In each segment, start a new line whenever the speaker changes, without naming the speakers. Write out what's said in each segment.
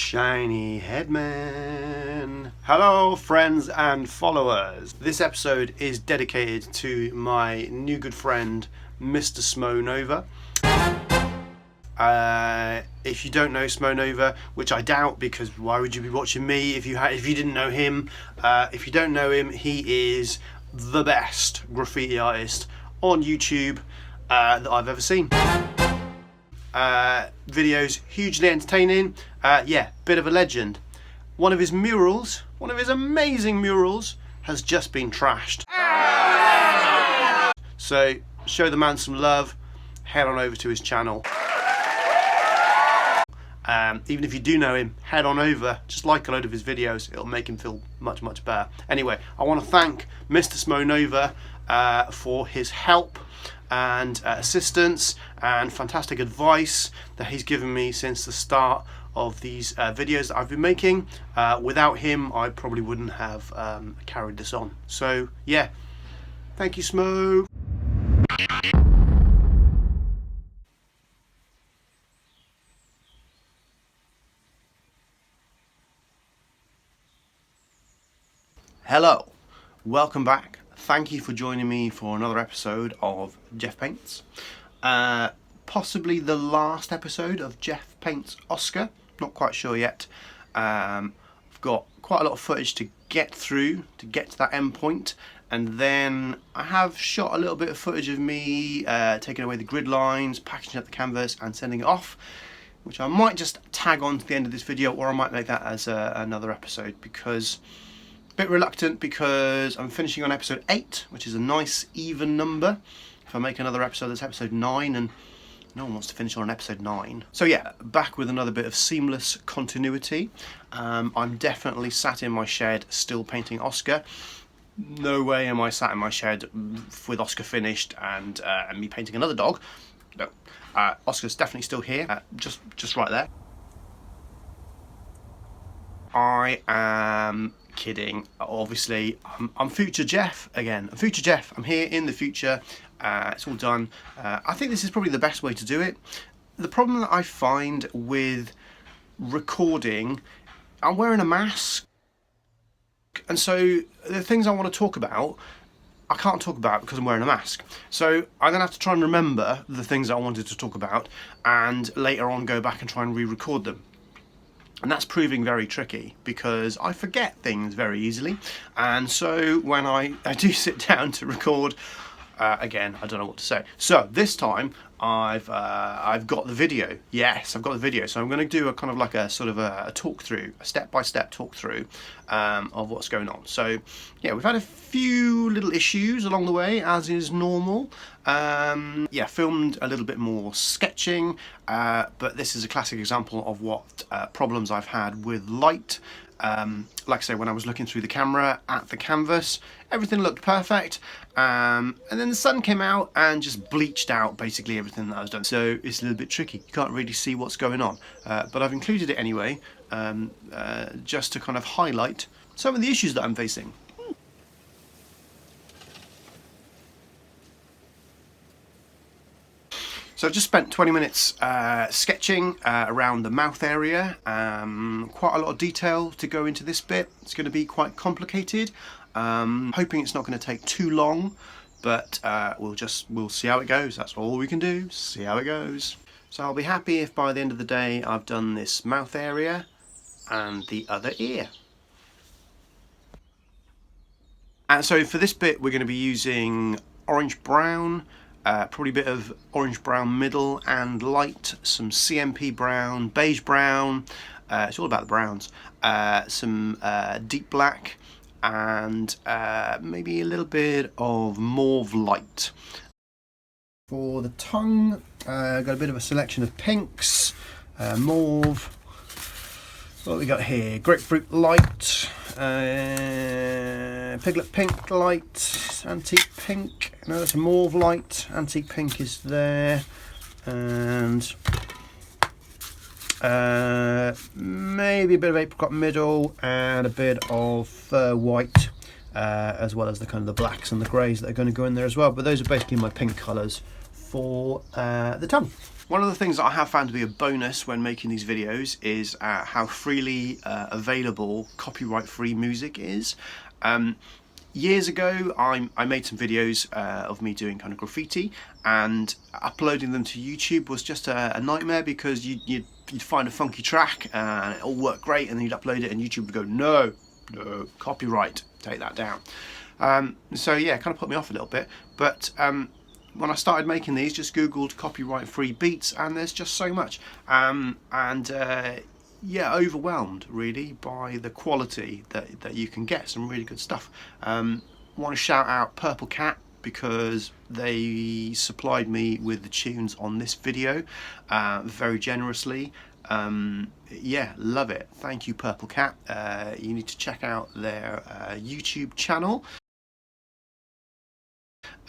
Shiny Headman. Hello friends and followers. This episode is dedicated to my new good friend Mr. Smo Nova. If you don't know Smo Nova, which I doubt, because why would you be watching me if you didn't know him? If you don't know him, he is the best graffiti artist on YouTube that I've ever seen. Videos hugely entertaining. Bit of a legend. One of his amazing murals, has just been trashed. So show the man some love. Head on over to his channel. Even if you do know him, head on over, just like a load of his videos. It'll make him feel much better. Anyway, I want to thank Mr. Smo Nova for his help and assistance and fantastic advice that he's given me since the start of these videos that I've been making. Without him, I probably wouldn't have carried this on. So yeah, thank you, Smo. Hello, welcome back. Thank you for joining me for another episode of Jeff Paints. Possibly the last episode of Jeff Paints Oscar, not quite sure yet. I've got quite a lot of footage to get through to get to that end point, and then I have shot a little bit of footage of me taking away the grid lines, packaging up the canvas and sending it off, which I might just tag on to the end of this video, or I might make that as another episode, because bit reluctant, because I'm finishing on episode 8, which is a nice even number. If I make another episode, that's episode 9, and no one wants to finish on episode 9. So yeah, back with another bit of seamless continuity. I'm definitely sat in my shed still painting Oscar. No way am I sat in my shed with Oscar finished and me painting another dog. No, Oscar's definitely still here, just right there. I am kidding, obviously. I'm future Jeff again. I'm future Jeff. I'm here in the future. It's all done. I think this is probably the best way to do it. The problem that I find with recording, I'm wearing a mask, and so the things I want to talk about, I can't talk about because I'm wearing a mask. So I'm going to have to try and remember the things I wanted to talk about, and later on go back and try and re-record them. And that's proving very tricky because I forget things very easily. And so when I do sit down to record, again, I don't know what to say. So this time I've got the video. Yes, I've got the video. So I'm going to do a kind of like a sort of a talk through, a step-by-step talk through of what's going on. So yeah, we've had a few little issues along the way, as is normal. Filmed a little bit more sketching, but this is a classic example of what problems I've had with light. Like I say, when I was looking through the camera at the canvas, everything looked perfect, and then the sun came out and just bleached out basically everything that I was done. So it's a little bit tricky. You can't really see what's going on, but I've included it anyway, just to kind of highlight some of the issues that I'm facing. So I've just spent 20 minutes sketching around the mouth area. Quite a lot of detail to go into this bit. It's going to be quite complicated. Hoping it's not going to take too long, but we'll see how it goes. That's all we can do. See how it goes. So I'll be happy if by the end of the day I've done this mouth area and the other ear. And so for this bit we're going to be using orange brown. Probably a bit of orange brown middle and light, some CMP brown, beige brown, it's all about the browns, some deep black, and maybe a little bit of mauve light. For the tongue, got a bit of a selection of pinks, mauve, what we got here, grapefruit light, piglet pink light, antique pink, no, that's a mauve light, antique pink is there, and maybe a bit of apricot middle and a bit of fur white, as well as the kind of the blacks and the greys that are going to go in there as well. But those are basically my pink colours for the tongue. One of the things that I have found to be a bonus when making these videos is how freely available copyright-free music is. Years ago, I made some videos of me doing kind of graffiti, and uploading them to YouTube was just a nightmare, because you'd find a funky track and it all worked great, and then you'd upload it and YouTube would go, no, copyright, take that down. So yeah, it kind of put me off a little bit, but when I started making these, just googled copyright free beats, and there's just so much, yeah, overwhelmed really by the quality that you can get. Some really good stuff. Want to shout out Purplecat, because they supplied me with the tunes on this video very generously. Yeah, love it. Thank you, Purplecat. You need to check out their YouTube channel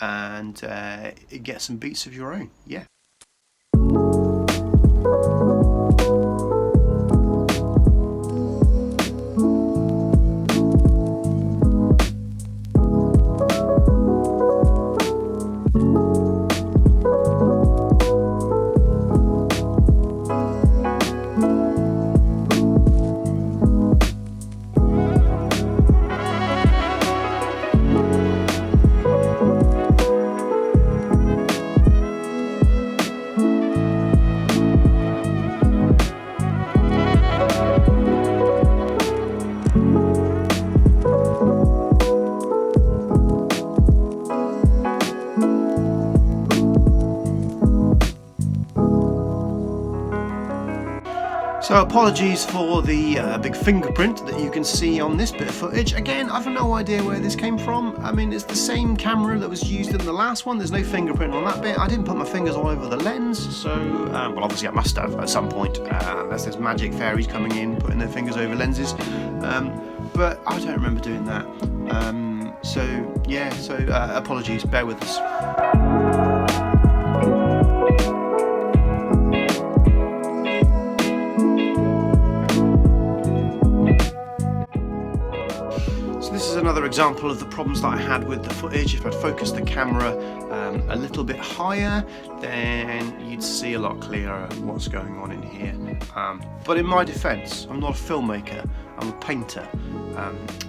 and get some beats of your own. Yeah. So apologies for the big fingerprint that you can see on this bit of footage. Again, I've no idea where this came from. I mean, it's the same camera that was used in the last one. There's no fingerprint on that bit. I didn't put my fingers all over the lens, so, well, obviously I must have at some point, unless there's magic fairies coming in, putting their fingers over lenses. But I don't remember doing that. So, yeah, apologies, bear with us. This is another example of the problems that I had with the footage. If I'd focused the camera a little bit higher, then you'd see a lot clearer what's going on in here. But in my defense, I'm not a filmmaker, I'm a painter.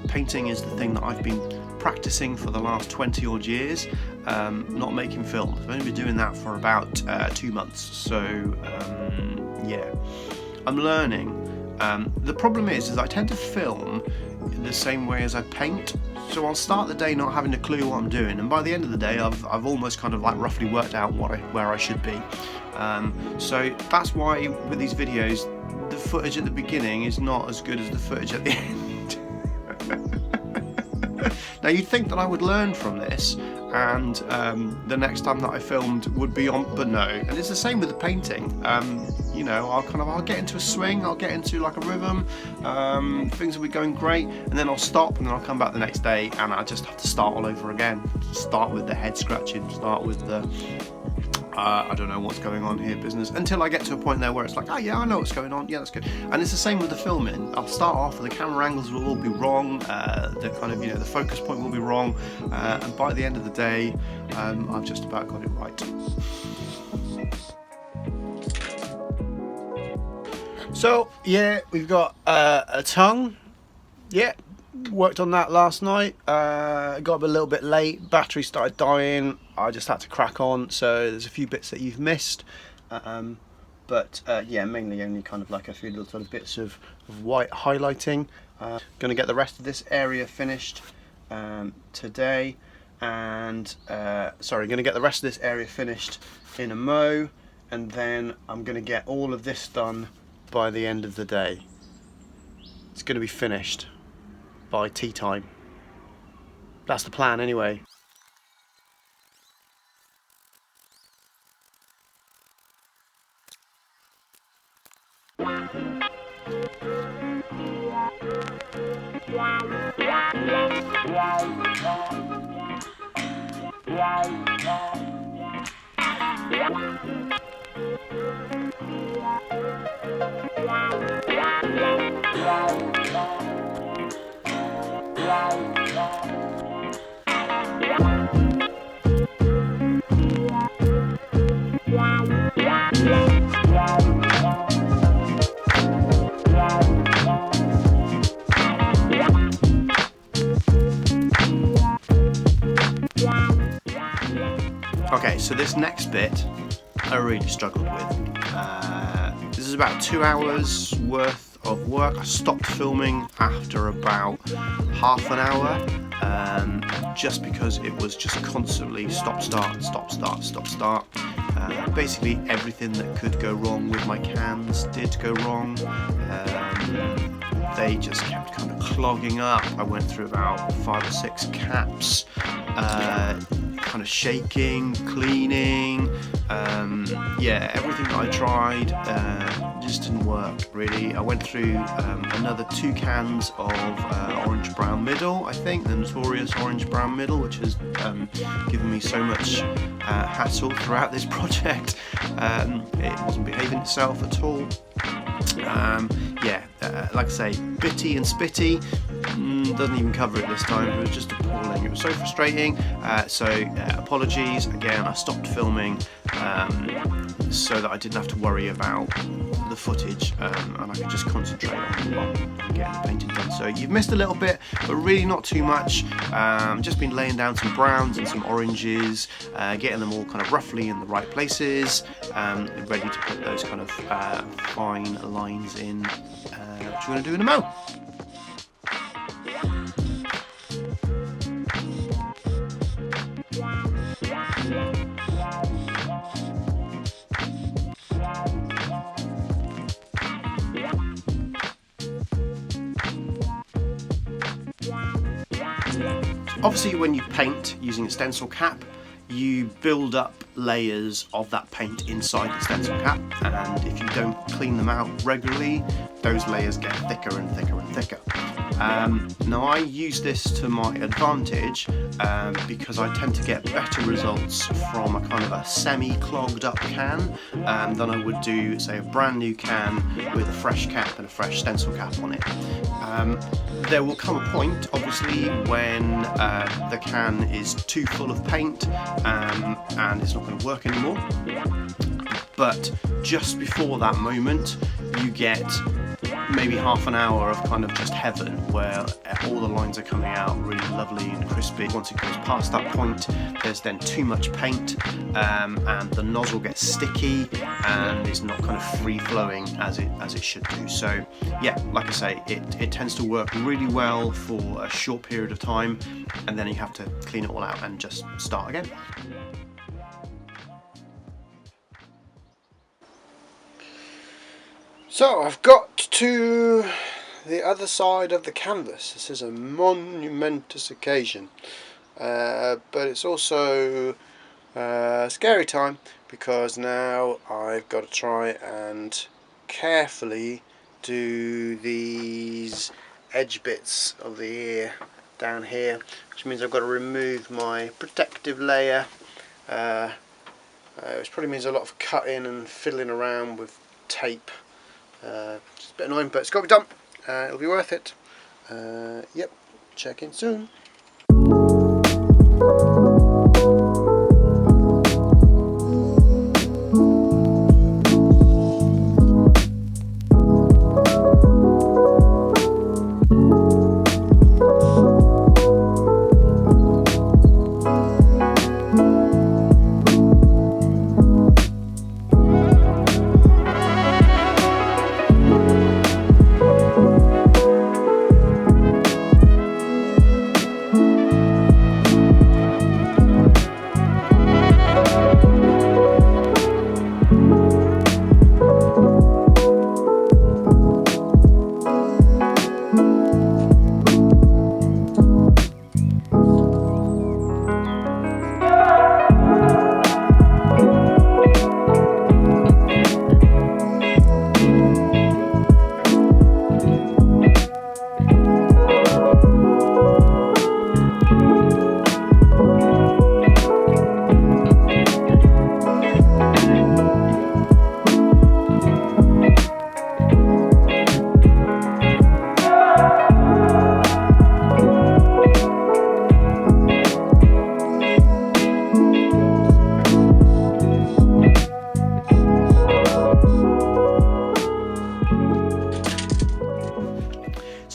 Painting is the thing that I've been practicing for the last 20 odd years, not making films. I've only been doing that for about 2 months, so yeah, I'm learning. The problem is I tend to film the same way as I paint, so I'll start the day not having a clue what I'm doing, and by the end of the day I've almost kind of like roughly worked out where I should be. So that's why with these videos the footage at the beginning is not as good as the footage at the end. Now you'd think that I would learn from this, and the next time that I filmed would be on, but no. And it's the same with the painting. You know, I'll get into a swing, I'll get into like a rhythm, things will be going great, and then I'll stop, and then I'll come back the next day and I just have to start all over again. Start with the head scratching, start with the I don't know what's going on here business, until I get to a point there where it's like, oh yeah, I know what's going on, yeah, that's good. And it's the same with the filming. I'll start off and the camera angles will all be wrong, the kind of, you know, the focus point will be wrong, and by the end of the day I've just about got it right. So yeah, we've got a tongue. Yeah, worked on that last night. Got up a little bit late, battery started dying, I just had to crack on, so there's a few bits that you've missed, but yeah, mainly only kind of like a few little sort of bits of white highlighting. Going to get the rest of this area finished today, and sorry, going to get the rest of this area finished in a mow, and then I'm going to get all of this done by the end of the day. It's going to be finished by tea time. That's the plan anyway. So this next bit I really struggled with. This is about 2 hours worth of work. I stopped filming after about half an hour, just because it was just constantly stop, start, stop, start, stop, start. Basically everything that could go wrong with my cans did go wrong. They just kept kind of clogging up. I went through about 5 or 6 caps, kind of shaking, cleaning, yeah, everything that I tried just didn't work really. I went through another 2 cans of orange brown middle, I think, the notorious orange brown middle, which has given me so much hassle throughout this project. It wasn't behaving itself at all. Yeah, like I say, bitty and spitty, doesn't even cover it this time. It was just appalling. It was so frustrating. So apologies again. I stopped filming so that I didn't have to worry about the footage, and I could just concentrate on getting the painting done. So you've missed a little bit, but really not too much. Just been laying down some browns and some oranges, getting them all kind of roughly in the right places, ready to put those kind of fine lines in, which we're going to do in a mo. Obviously when you paint using a stencil cap, you build up layers of that paint inside the stencil cap, and if you don't clean them out regularly, those layers get thicker and thicker and thicker. Now I use this to my advantage because I tend to get better results from a kind of a semi-clogged up can than I would do, say, a brand new can with a fresh cap and a fresh stencil cap on it. There will come a point, obviously, when the can is too full of paint and it's not going to work anymore. But just before that moment, you get maybe half an hour of kind of just heaven, where all the lines are coming out really lovely and crispy. Once it goes past that point, there's then too much paint, and the nozzle gets sticky and it's not kind of free flowing as it should do. So yeah, like I say, it tends to work really well for a short period of time, and then you have to clean it all out and just start again. So I've got to the other side of the canvas. This is a monumentous occasion, but it's also a scary time, because now I've got to try and carefully do these edge bits of the ear down here, which means I've got to remove my protective layer, which probably means a lot of cutting and fiddling around with tape. It's a bit annoying, but it's got to be done. It'll be worth it. Yep, check in soon.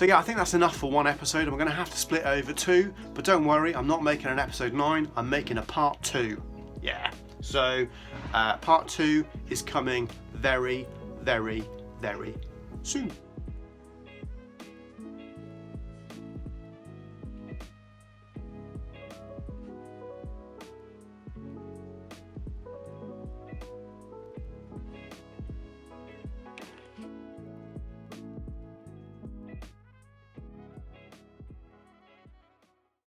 So yeah, I think that's enough for one episode. I'm going to have to split it over 2, but don't worry, I'm not making an episode 9, I'm making a part 2. Yeah, So part 2 is coming very, very, very soon.